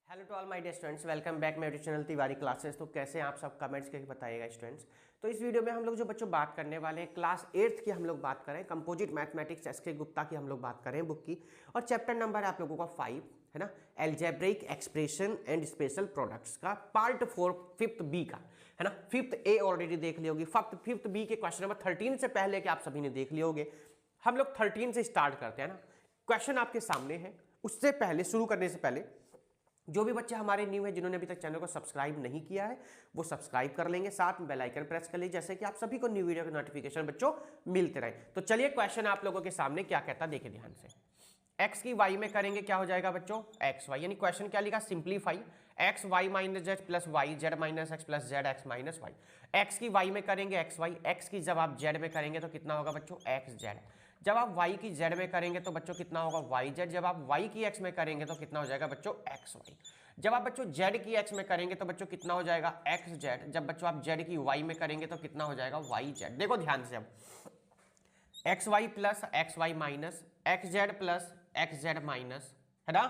Hello to all my dear students, welcome back my YouTube channel Tiwari classes. तो कैसे हैं आप सब, कमेंट्स करके बताइएगा स्टूडेंट्स। तो इस वीडियो में हम लोग जो बच्चों बात करने वाले हैं क्लास 8th की हम लोग बात करें, कंपोजिट मैथमेटिक्स एसके गुप्ता की हम लोग बात करें बुक की। और चैप्टर नंबर है आप लोगों का 5 है ना, algebraic expression and special products का पार्ट 4 5th बी का है ना। 5th ए ऑलरेडी देख ली होगी, 5th बी के क्वेश्चन नंबर 13 से पहले के आप सभी ने देख लिए होंगे। हम लोग 13 से स्टार्ट करते हैं ना। क्वेश्चन आपके सामने है, उससे पहले शुरू करने से पहले जो भी बच्चे हमारे न्यू है, जिन्होंने अभी तक चैनल को सब्सक्राइब नहीं किया है, वो सब्सक्राइब कर लेंगे, साथ में बेल आइकन प्रेस कर लीजिए, जैसे कि आप सभी को न्यू वीडियो के नोटिफिकेशन बच्चों मिलते रहे। तो चलिए क्वेश्चन आप लोगों के सामने क्या कहता है, देखिए ध्यान से। x की y में करेंगे क्या हो जाएगा बच्चों, एक्स वाई, यानी क्वेश्चन क्या लिखा, simplify x y minus z plus y z minus x plus z x minus y. X की y में करेंगे एक्स वाई, एक्स की जब आप जेड में करेंगे तो कितना होगा बच्चों, एक्स जेड। जब आप y की z में करेंगे तो बच्चों कितना होगा, वाई जेड। जब आप y की x में करेंगे तो कितना हो जाएगा बच्चों, एक्स वाई। जब आप बच्चों z की x में करेंगे तो बच्चों कितना हो जाएगा, एक्स जेड। जब बच्चों आप z की y में करेंगे तो कितना हो जाएगा, वाई जेड। देखो ध्यान से, अब x y plus x y minus x z plus x z minus है ना,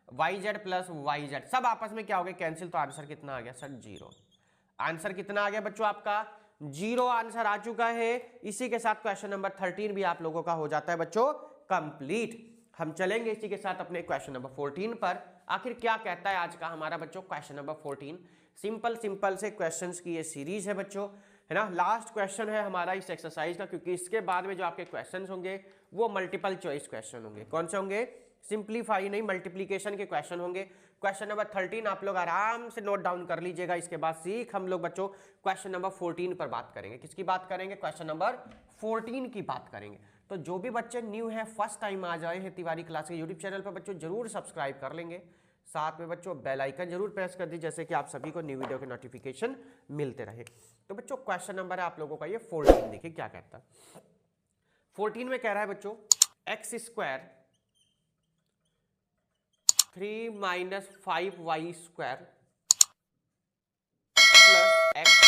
y z plus y z, सब आपस में क्या हो गया, कैंसिल। तो आंसर कितना आ गया सर, जीरो। आंसर कितना आ गया बच्चों, आपका जीरो आंसर आ चुका है। इसी के साथ क्वेश्चन नंबर 13 भी आप लोगों का हो जाता है बच्चों कंप्लीट। हम चलेंगे इसी के साथ अपने क्वेश्चन नंबर 14 पर। आखिर क्या कहता है आज का हमारा बच्चों क्वेश्चन नंबर 14। सिंपल से क्वेश्चंस की ये सीरीज है बच्चों, है ना। लास्ट क्वेश्चन है हमारा इस एक्सरसाइज का, क्योंकि इसके बाद में जो आपके क्वेश्चंस होंगे वो मल्टीपल चॉइस क्वेश्चन होंगे। कौन से होंगे, सिंप्लीफाई नहीं, मल्टीप्लीकेशन के क्वेश्चन होंगे। क्वेश्चन नंबर 13 आप लोग आराम से नोट डाउन कर लीजिएगा। इसके बाद सीख हम लोग बच्चों क्वेश्चन नंबर 14 पर बात करेंगे। किसकी बात करेंगे, क्वेश्चन नंबर 14 की बात करेंगे। तो जो भी बच्चे न्यू है, फर्स्ट टाइम आ जाए हैं तिवारी क्लास के यूट्यूब चैनल पर, बच्चों जरूर सब्सक्राइब कर लेंगे, साथ में बच्चों बेल आइकन जरूर प्रेस कर दीजिए, जैसे कि आप सभी को न्यू वीडियो के नोटिफिकेशन मिलते रहे। तो बच्चों क्वेश्चन नंबर है आप लोगों का ये 14, देखिए क्या कहता है। 14 में कह रहा है बच्चों, x square 3 minus 5y square plus x,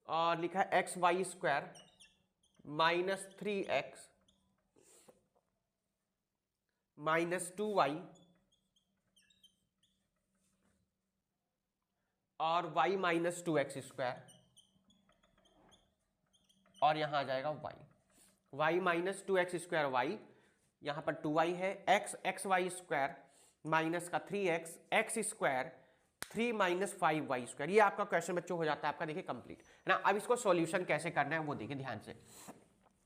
और लिखा है x y square minus 3x minus 2y और y माइनस 2x स्क्वायर, और यहां आ जाएगा y minus 2x square Y, यहां पर 2y है, एक्स वाई स्क्वायर माइनस का 3x x square 3 minus 5y square. ये आपका क्वेश्चन बच्चों हो जाता है आपका, देखिए कंप्लीट है ना। अब इसको सॉल्यूशन कैसे करना है वो देखिए ध्यान से।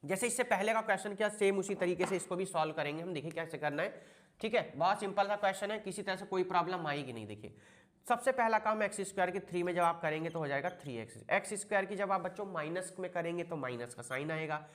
जैसे इससे पहले का क्वेश्चन किया, सेम उसी तरीके से इसको भी सॉल्व करेंगे हम, देखिए कैसे करना है। ठीक है, बहुत सिंपल सा क्वेश्चन है, किसी तरह से कोई प्रॉब्लम आएगी नहीं। देखिए सबसे पहला काम, एक्स स्क्वायर की 3 में जब आप करेंगे तो हो जाएगा 3x। एक्स स्क्वायर की जब आप बच्चों माइनस में करेंगे तो माइनस का साइन आएगा,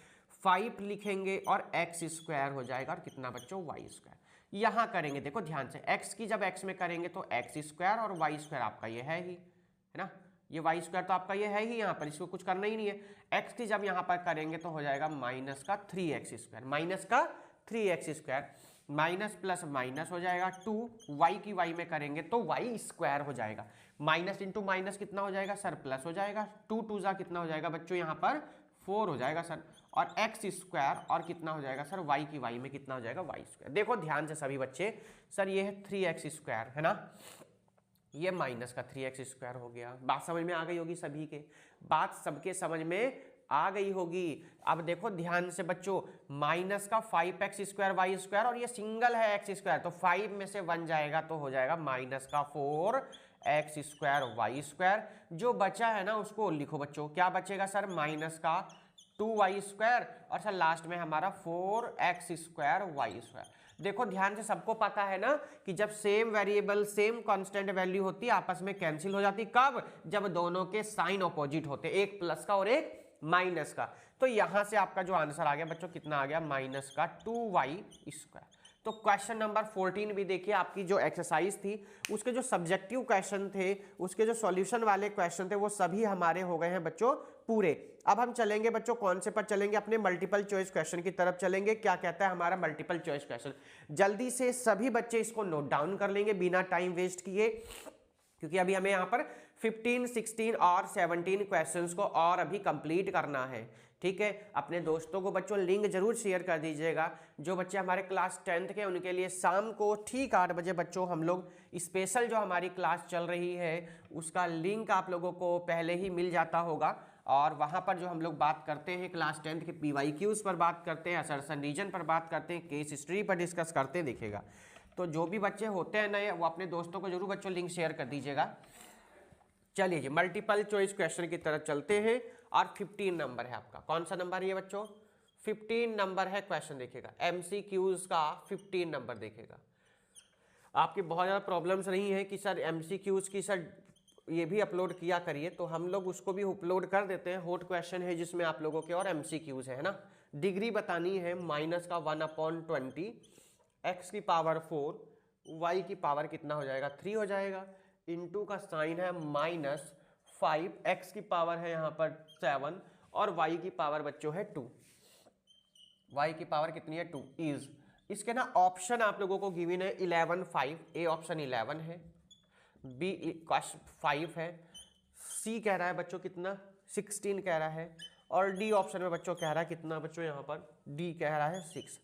5 लिखेंगे और एक्स स्क्वायर हो जाएगा, और कितना बच्चों, वाई स्क्वायर। यहां करेंगे, देखो ध्यान से, एक्स की जब एक्स में करेंगे तो एक्स स्क्वायर, और वाई स्क्वायर आपका ये है ही, है ना, ये वाई स्क्वायर तो आपका ये है ही, यहाँ पर इसको कुछ करना ही नहीं है। एक्स की जब यहाँ पर करेंगे तो हो जाएगा माइनस का 3x स्क्वायर, माइनस का 3x square, minus plus minus हो जाएगा 2, वाई की वाई में करेंगे तो वाई स्क्वायर हो जाएगा, माइनस इंटू माइनस कितना हो जाएगा सर, प्लस हो जाएगा, 2 2 जा कितना हो जाएगा बच्चों, यहाँ पर 4 हो जाएगा सर, और एक्स स्क्वायर, और कितना हो जाएगा सर, वाई की वाई में कितना हो जाएगा, वाई स्क्वायर। देखो ध्यान से सभी बच्चे, सर ये है 3x स्क्वायर है ना, ये माइनस का 3x स्क्वायर हो गया। बात समझ में आ गई होगी सभी के, बात सबके समझ में आ गई होगी। अब देखो ध्यान से बच्चों, माइनस का 5x स्क्वायर वाई स्क्वायर, और ये सिंगल है एक्स स्क्वायर, तो 5 में से 1 जाएगा तो हो जाएगा माइनस का 4x स्क्वायर वाई स्क्वायर। जो बचा है ना उसको लिखो बच्चों, क्या बचेगा सर, माइनस का 2y स्क्वायर, और सर लास्ट में हमारा 4x स्क्वायर वाई स्क्वायर। देखो ध्यान से, सबको पता है ना कि जब same variable same constant value होती है आपस में कैंसिल हो जाती, कब, जब दोनों के साइन ऑपोजिट होते, एक प्लस का और एक माइनस का। तो यहां से आपका जो आंसर आ गया बच्चों, कितना आ गया, माइनस का 2y स्क्वायर। तो क्वेश्चन नंबर 14 भी देखिए, आपकी जो एक्सरसाइज थी उसके जो सब्जेक्टिव क्वेश्चन थे, उसके जो सॉल्यूशन वाले क्वेश्चन थे, वो सभी हमारे हो गए हैं बच्चों पूरे। अब हम चलेंगे बच्चों कौन से पर चलेंगे, अपने मल्टीपल चॉइस क्वेश्चन की तरफ चलेंगे। क्या कहता है हमारा मल्टीपल चॉइस क्वेश्चन, जल्दी से सभी बच्चे इसको नोट डाउन कर लेंगे बिना टाइम वेस्ट किए, क्योंकि अभी हमें यहाँ पर 15, 16 और 17 क्वेश्चंस को और अभी कंप्लीट करना है। ठीक है। अपने दोस्तों को बच्चों लिंक जरूर शेयर कर दीजिएगा। जो बच्चे हमारे क्लास 10th के उनके लिए शाम को ठीक 8 बजे बच्चों हम लोग स्पेशल जो हमारी क्लास चल रही है उसका लिंक आप लोगों को पहले ही मिल जाता होगा। और वहाँ पर जो हम लोग बात करते हैं क्लास 10th के PYQs पर बात करते हैं, असर्शन रीजन पर बात करते हैं, केस हिस्ट्री पर डिस्कस करते हैं, देखिएगा। तो जो भी बच्चे होते हैं नए वो अपने दोस्तों को जरूर बच्चों लिंक शेयर कर दीजिएगा। चलिए जी मल्टीपल चॉइस क्वेश्चन की तरफ चलते हैं और 15 नंबर है आपका। कौन सा नंबर है ये बच्चों? 15 नंबर है क्वेश्चन। देखिएगा MCQs का 15 नंबर देखिएगा। आपकी बहुत ज़्यादा प्रॉब्लम्स नहीं है कि सर MCQs की सर ये भी अपलोड किया करिए, तो हम लोग उसको भी अपलोड कर देते हैं। हॉट क्वेश्चन है जिसमें आप लोगों के और MCQs है ना। डिग्री बतानी है माइनस का 1/20 x की पावर 4 y की पावर कितना हो जाएगा 3 हो जाएगा, इनटू का साइन है -5 x की पावर है यहाँ पर 7 और y की पावर बच्चों है 2। y की पावर कितनी है 2 इज। इसके ना ऑप्शन आप लोगों को गिवन है 11 5। ए ऑप्शन 11 है, बी 5 है, सी कह रहा है बच्चों कितना 16 कह रहा है, और डी ऑप्शन में बच्चों कह रहा है कितना बच्चों यहाँ पर डी कह रहा है 6।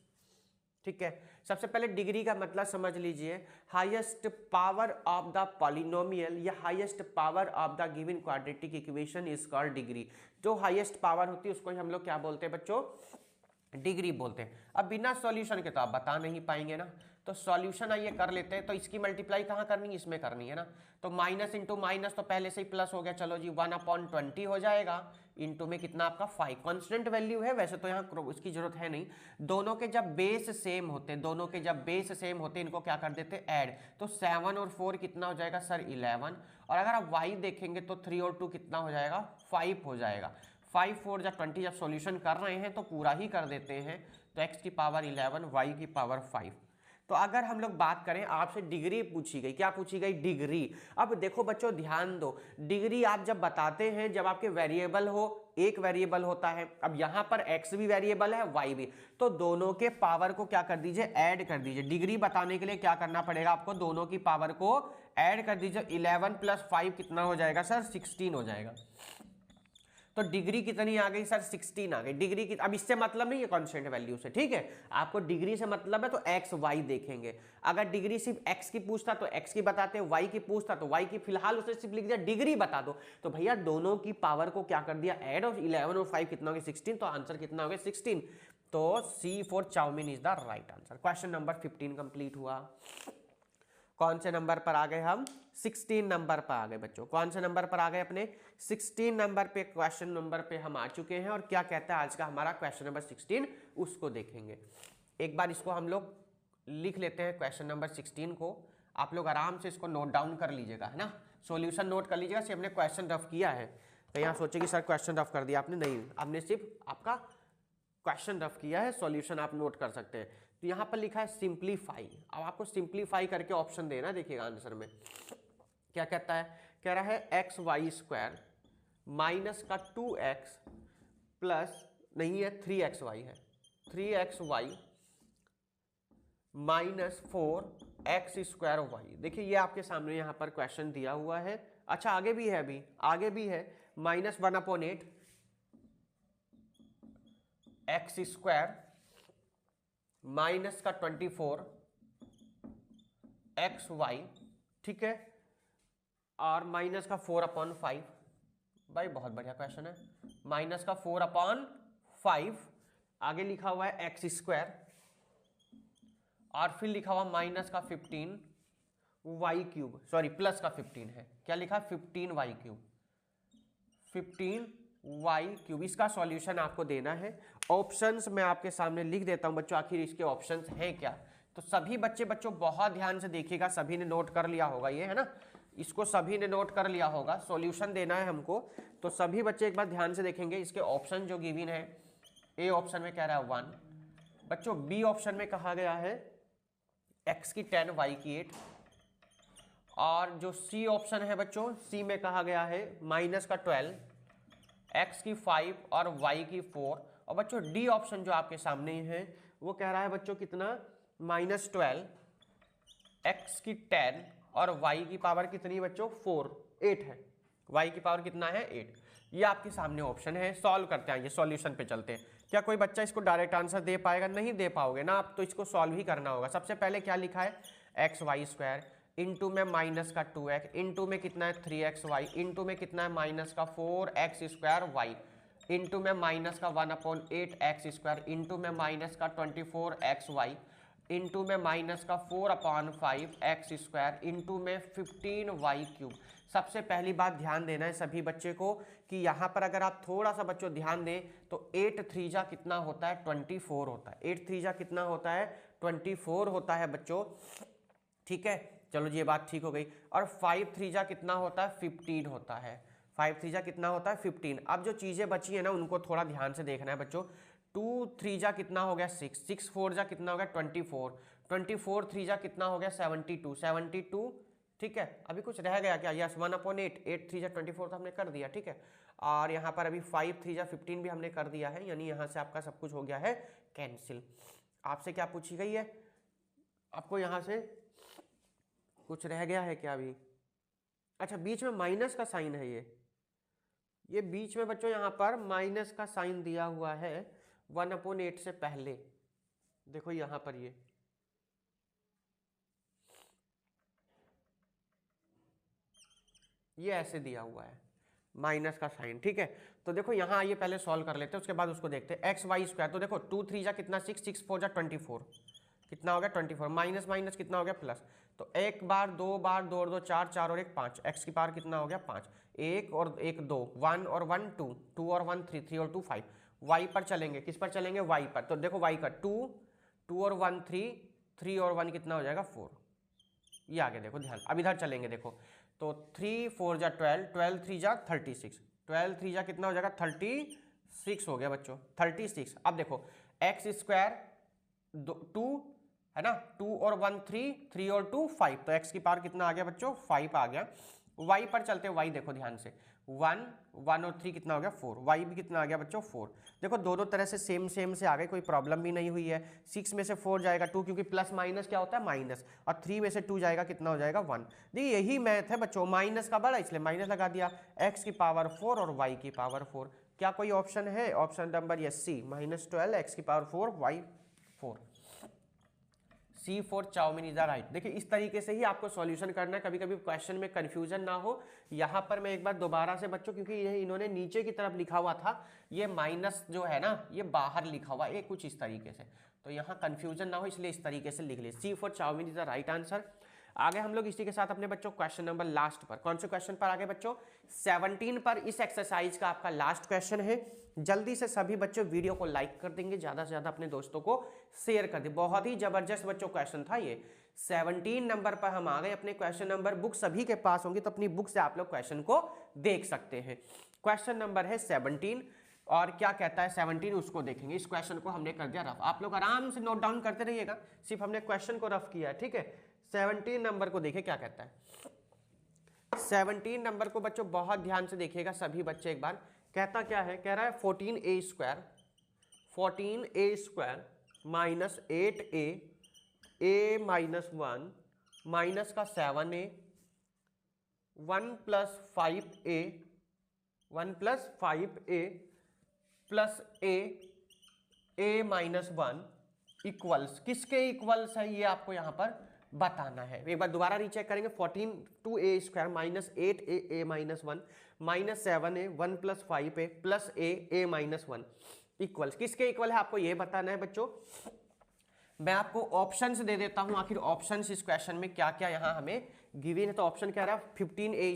ठीक है। सबसे पहले डिग्री का मतलब समझ लीजिए, highest power of the polynomial या highest power of the given quadratic equation is called degree. जो हाईएस्ट पावर होती है उसको हम लोग क्या बोलते हैं बच्चों? डिग्री बोलते हैं। अब बिना सॉल्यूशन के तो आप बता नहीं पाएंगे ना, तो सॉल्यूशन आइए कर लेते हैं। तो इसकी मल्टीप्लाई कहाँ करनी है? इसमें करनी है ना। तो माइनस इंटू माइनस तो पहले से ही प्लस हो गया, चलो जी 1/20 हो जाएगा, इंटू में कितना आपका 5। कॉन्स्टेंट वैल्यू है वैसे तो यहाँ उसकी जरूरत है नहीं। दोनों के जब बेस सेम होते, इनको क्या कर देते ऐड। तो 7 और 4 कितना हो जाएगा सर 11। और अगर आप y देखेंगे तो 3 और 2 कितना हो जाएगा 5 हो जाएगा। 5 4 जब 20 जब सॉल्यूशन कर रहे हैं तो पूरा ही कर देते हैं। तो x की पावर 11 y की पावर 5। तो अगर हम लोग बात करें, आपसे डिग्री पूछी गई, क्या पूछी गई? डिग्री। अब देखो बच्चों ध्यान दो, डिग्री आप जब बताते हैं जब आपके वेरिएबल हो, एक वेरिएबल होता है। अब यहां पर x भी वेरिएबल है y भी, तो दोनों के पावर को क्या कर दीजिए ऐड कर दीजिए। डिग्री बताने के लिए क्या करना पड़ेगा आपको? दोनों की पावर को ऐड कर दीजिए। 11 + 5 कितना हो जाएगा सर 16 हो जाएगा। तो डिग्री कितनी आ गई सर 16 आ गई डिग्री की। अब इससे मतलब नहीं है कांस्टेंट वैल्यू से, ठीक है। आपको डिग्री से मतलब है तो एक्स वाई देखेंगे। अगर डिग्री सिर्फ एक्स की पूछता तो एक्स की बताते, वाई की पूछता तो वाई की। फिलहाल उसने सिर्फ लिख दिया डिग्री बता दो, तो भैया दोनों की पावर को क्या कर दिया ऐड, और 11 और 5 कितना हो गया 16। तो आंसर कितना हो गया 16। तो C for chowmein is the right answer. Question number 15 complete हुआ। कौन से नंबर पर आ गए हम? 16 नंबर पर आ गए बच्चों। कौन से नंबर पर आ गए? अपने 16 नंबर पे, क्वेश्चन नंबर पे हम आ चुके हैं। और क्या कहता है आज का हमारा क्वेश्चन नंबर 16, उसको देखेंगे। एक बार इसको हम लोग लिख लेते हैं क्वेश्चन नंबर 16 को। आप लोग आराम से इसको नोट डाउन कर लीजिएगा, है ना। सॉल्यूशन नोट कर लीजिएगा। सिर्फ हमने क्वेश्चन रफ किया है, तो यहाँ सोचे कि सर क्वेश्चन रफ कर दिया आपने, नहीं, आपने सिर्फ आपका क्वेश्चन रफ किया है, सॉल्यूशन आप नोट कर सकते हैं। तो यहाँ पर लिखा है सिंप्लीफाई। अब आपको सिंप्लीफाई करके ऑप्शन देना, देखिएगा आंसर में क्या कहता है। कह रहा है XY² माइनस का 2x प्लस नहीं है 3xy है, 3xy माइनस 4x² y। देखिए ये आपके सामने यहाँ पर क्वेश्चन दिया हुआ है। अच्छा आगे भी है, अभी आगे भी है, -1/8 x² माइनस का 24 xy, ठीक है, और माइनस का 4/5। भाई बहुत बढ़िया क्वेश्चन है। माइनस का 4/5, आगे लिखा हुआ है x², और फिर लिखा हुआ माइनस का 15y³, सॉरी प्लस का 15 है, क्या लिखा 15y³, 15y³। इसका सॉल्यूशन आपको देना है। ऑप्शंस मैं आपके सामने लिख देता हूं बच्चों, आखिर इसके ऑप्शंस हैं क्या। तो सभी बच्चों बहुत ध्यान से देखिएगा, सभी ने नोट कर लिया होगा ये, है ना। इसको सभी ने नोट कर लिया होगा। सॉल्यूशन देना है हमको, तो सभी बच्चे एक बार ध्यान से देखेंगे। इसके ऑप्शन जो गिवन है, ए ऑप्शन में कह रहा है 1 बच्चों, बी ऑप्शन में कहा गया है x की 10 y की 8, और जो सी ऑप्शन है बच्चों, सी में कहा गया है माइनस का 12 x की 5 और y की 4। और बच्चों डी ऑप्शन जो आपके सामने है वो कह रहा है बच्चों कितना, -12 x की 10 और y की पावर कितनी बच्चों 4, 8 है। y की पावर कितना है 8। ये आपके सामने ऑप्शन है, सॉल्व करते हैं। ये सॉल्यूशन पे चलते हैं। क्या कोई बच्चा इसको डायरेक्ट आंसर दे पाएगा? नहीं दे पाओगे ना आप, तो इसको सॉल्व ही करना होगा। सबसे पहले क्या लिखा है, एक्स वाई स्क्वायर इंटू में माइनस का 2x इंटू में कितना है 3xy इंटू में कितना है माइनस का 4x स्क्वायर वाई इंटू में माइनस का 1/8x स्क्वायर इंटू में माइनस का 24xy इंटू में माइनस का 4/5x स्क्वायर इंटू में 15y क्यूब। सबसे पहली बात ध्यान देना है सभी बच्चे को कि यहाँ पर अगर आप थोड़ा सा बच्चों ध्यान दें तो 8 3 जा कितना होता है 24 होता है। 8 3 जा कितना होता है 24 होता है बच्चों, ठीक है। चलो ये बात ठीक हो गई। और 5 3 जा कितना होता है 15 होता है। 5 3 जा कितना होता है 15। अब जो चीजें बची है ना उनको थोड़ा ध्यान से देखना है बच्चों। 2 3 जा कितना हो गया 6, 6 4 जा कितना हो गया 24, 24 3 जा कितना हो गया 72, 72, ठीक है। अभी कुछ रह गया क्या? यस 1/8, 8 3 जा 24 तो हमने कर दिया, ठीक है। और यहाँ पर अभी 5 3 जा 15 भी हमने कर दिया है, यानी यहाँ से आपका सब कुछ हो गया है कैंसिल। आपसे क्या पूछी गई है? आपको यहाँ से कुछ रह गया है क्या अभी? अच्छा, बीच में माइनस का साइन है, ये बीच में बच्चों यहाँ पर माइनस का साइन दिया हुआ है 1/8 से पहले। देखो यहाँ पर ये ऐसे दिया हुआ है माइनस का साइन, ठीक है। तो देखो यहाँ आइए पहले सॉल्व कर लेते हैं, उसके बाद उसको देखते हैं। एक्स वाई स्क्वायर, तो देखो 2 3 जा कितना 6, 6 4 जा 24, कितना हो गया 24, माइनस माइनस कितना हो गया प्लस। तो एक बार 2 बार 2 और 2 4, 4 और 1 5, एक्स की पावर कितना हो गया 5, 1 और 1 2, 1 और 1 2, 2 और 1 3, 3 और 2 5। वाई पर चलेंगे, किस पर चलेंगे? वाई पर। तो देखो वाई का 2, 2 और 1 3, 3 और 1 कितना हो जाएगा 4। ये आगे देखो ध्यान, अब इधर चलेंगे देखो। तो 3 4 जा 12, 12 3 जा 36, 12 3 जा कितना हो जाएगा 36 हो गया बच्चों, 36। अब देखो एक्स स्क्वायर 2 है ना, 2 और 1 3, 3 और 2 5, तो x की पावर कितना आ गया बच्चों 5 आ गया। y पर चलते हैं, y देखो ध्यान से 1 1 और 3 कितना हो गया 4, y भी कितना आ गया बच्चों 4। देखो दोनों तरह से सेम से आ गए, कोई प्रॉब्लम भी नहीं हुई है। 6 में से 4 जाएगा 2, क्योंकि प्लस माइनस क्या होता है माइनस, और 3 में से 2 जाएगा कितना हो जाएगा 1। देखिए यही मैथ है बच्चों, माइनस का बड़ा इसलिए माइनस लगा दिया, x की पावर 4 और y की पावर 4। क्या कोई ऑप्शन है? Option number yes C, -12 x की power 4 y 4। C for chowmein is the right. देखिए इस तरीके से ही आपको सॉल्यूशन करना है, कभी कभी क्वेश्चन में कंफ्यूजन ना हो। यहाँ पर मैं एक बार दोबारा से बच्चों, क्योंकि ये इन्होंने नीचे की तरफ लिखा हुआ था, ये माइनस जो है ना ये बाहर लिखा हुआ है कुछ इस तरीके से, तो यहाँ कंफ्यूजन ना हो इसलिए इस तरीके से लिख लीजिए। C for chowmein is the right answer. आगे हम लोग इसी के साथ अपने बच्चों क्वेश्चन नंबर लास्ट पर, कौन से क्वेश्चन पर आगे बच्चों 17 पर इस एक्सरसाइज का आपका लास्ट क्वेश्चन है। जल्दी से सभी बच्चों वीडियो को लाइक कर देंगे, ज्यादा से ज्यादा अपने दोस्तों को शेयर कर दे। बहुत ही जबरदस्त बच्चों क्वेश्चन था ये। 17 नंबर पर हम आ गए। अपने क्वेश्चन नंबर बुक सभी के पास होंगी, तो अपनी बुक से आप लोग क्वेश्चन को देख सकते हैं। क्वेश्चन नंबर है 17 और क्या कहता है 17 उसको देखेंगे। इस क्वेश्चन को हमने कर दिया रफ, आप लोग आराम से नोट डाउन करते रहिएगा, सिर्फ हमने क्वेश्चन को रफ किया है, ठीक है। 17 नंबर को देखें क्या कहता है। 17 नंबर को बच्चों बहुत ध्यान से देखिएगा सभी बच्चे एक बार। कहता क्या है, कह रहा है 14a square minus 8a a minus 1 minus का 7a 1 plus 5a 1 plus 5a plus a minus 1 equals, किसके इक्वल्स है ये आपको यहाँ पर बताना है। एक बार दोबारा रीचेक करेंगे। 14 square minus 8a minus 1 minus 7a 1 plus 5a plus a minus 1 equals, किसके इक्वल है आपको ये बताना है बच्चों। मैं आपको ऑप्शंस दे देता हूं, आखिर ऑप्शंस इस क्वेश्चन में क्या क्या यहाँ हमें गिवन है। तो ऑप्शन कह रहा है 15a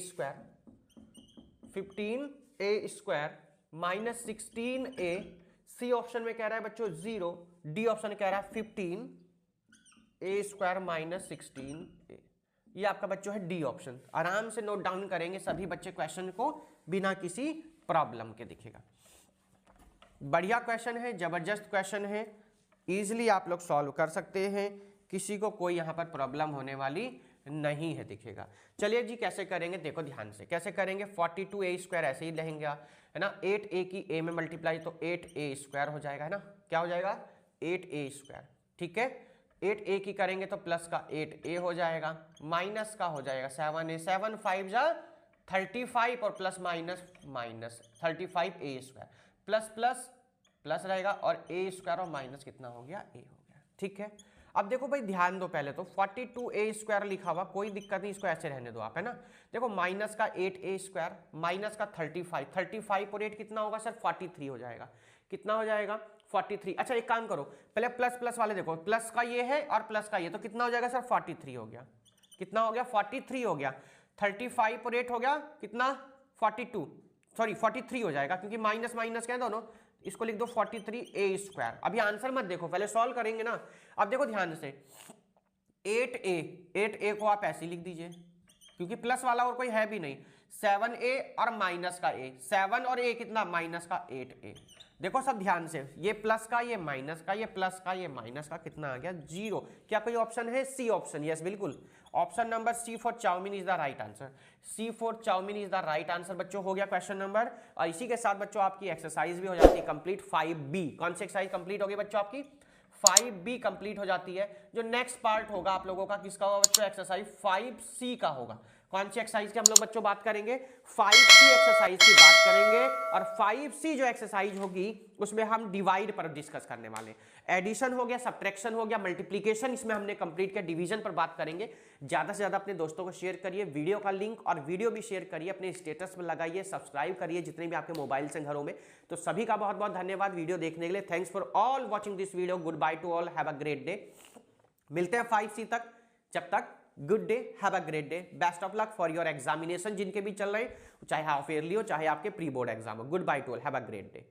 square minus 16a, C option में कह रहा है बच्चों 0, डी ऑप्शन कह रहा है 15a स्क्वायर माइनस 16a। ये आपका बच्चों है डी ऑप्शन। आराम से नोट डाउन करेंगे सभी बच्चे क्वेश्चन को बिना किसी प्रॉब्लम के, दिखेगा। बढ़िया क्वेश्चन है, जबरदस्त क्वेश्चन है, इजीली आप लोग सॉल्व कर सकते हैं, किसी को कोई यहाँ पर प्रॉब्लम होने वाली नहीं है, दिखेगा। चलिए जी कैसे करेंगे देखो ध्यान से, कैसे करेंगे। 42a स्क्वायर ऐसे ही लेंगे है ना, 8a की a में मल्टीप्लाई तो 8a स्क्वायर हो जाएगा, है ना, क्या हो जाएगा 8a स्क्वायर, ठीक है। 8a की करेंगे तो प्लस का 8a हो जाएगा, माइनस का हो जाएगा 7a, 7 5 जा 35 और plus minus minus 35a² plus plus plus रहेगा और a² और माइनस कितना हो गया a हो गया। ठीक है, अब देखो भाई ध्यान दो, पहले तो 42a² लिखा हुआ, कोई दिक्कत नहीं, इसको ऐसे रहने दो आप, है ना। देखो माइनस का 8a² माइनस का 35 और 8 कितना होगा सर 43 हो जाएगा। कितना हो जाएगा 43। अच्छा एक काम करो, पहले प्लस प्लस वाले देखो, प्लस का ये है और प्लस का ये, तो कितना हो जाएगा सर 43 हो गया। कितना हो गया 43 हो गया। 35 और 8 हो गया कितना 43 हो जाएगा, क्योंकि माइनस माइनस क्या है दोनों, इसको लिख दो 43a²। अभी आंसर मत देखो, पहले सॉल्व करेंगे ना। अब देखो ध्यान से 8a को आप ऐसे लिख दीजिए, क्योंकि प्लस वाला और कोई है भी नहीं। 7a और माइनस का a, 7 और a कितना माइनस का 8a। देखो सब ध्यान से, ये प्लस का ये माइनस का, ये प्लस का ये माइनस का, कितना आ गया 0। क्या कोई ऑप्शन है सी ऑप्शन? यस बिल्कुल, option number C for chowmein is the right answer. C for chowmein is the right answer बच्चों, हो गया क्वेश्चन नंबर। और इसी के साथ बच्चों आपकी एक्सरसाइज भी हो जाती है कंप्लीट 5B। कौन सी एक्सरसाइज कंप्लीट होगी बच्चों आपकी 5B कंप्लीट हो जाती है। जो नेक्स्ट पार्ट होगा आप लोगों का किसका होगा बच्चों, एक्सरसाइज 5C का होगा। कौन सी एक्सरसाइज की हम लोग बच्चों बात करेंगे, 5C एक्सरसाइज की बात करेंगे। और 5C जो एक्सरसाइज होगी उसमें हम डिवाइड पर डिस्कस करने वाले, एडिशन हो गया, सब्ट्रैक्शन हो गया, मल्टीप्लिकेशन इसमें हमने कंप्लीट किया, डिवीजन पर बात करेंगे। ज्यादा से ज्यादा अपने दोस्तों को शेयर करिए, वीडियो का लिंक और वीडियो भी शेयर करिए, अपने स्टेटस पर लगाइए, सब्सक्राइब करिए जितने भी आपके मोबाइल से घरों में। तो सभी का बहुत बहुत धन्यवाद वीडियो देखने के लिए। Thanks for all watching this video. Good by two all, have a great day. मिलते हैं 5C तक, जब तक good day, have a great day, best of luck for your examination जिनके भी चल रहे हैं, चाहे हाफ ईयरली हो चाहे आपके प्री बोर्ड एग्जाम हो। Good by two all, have a great day.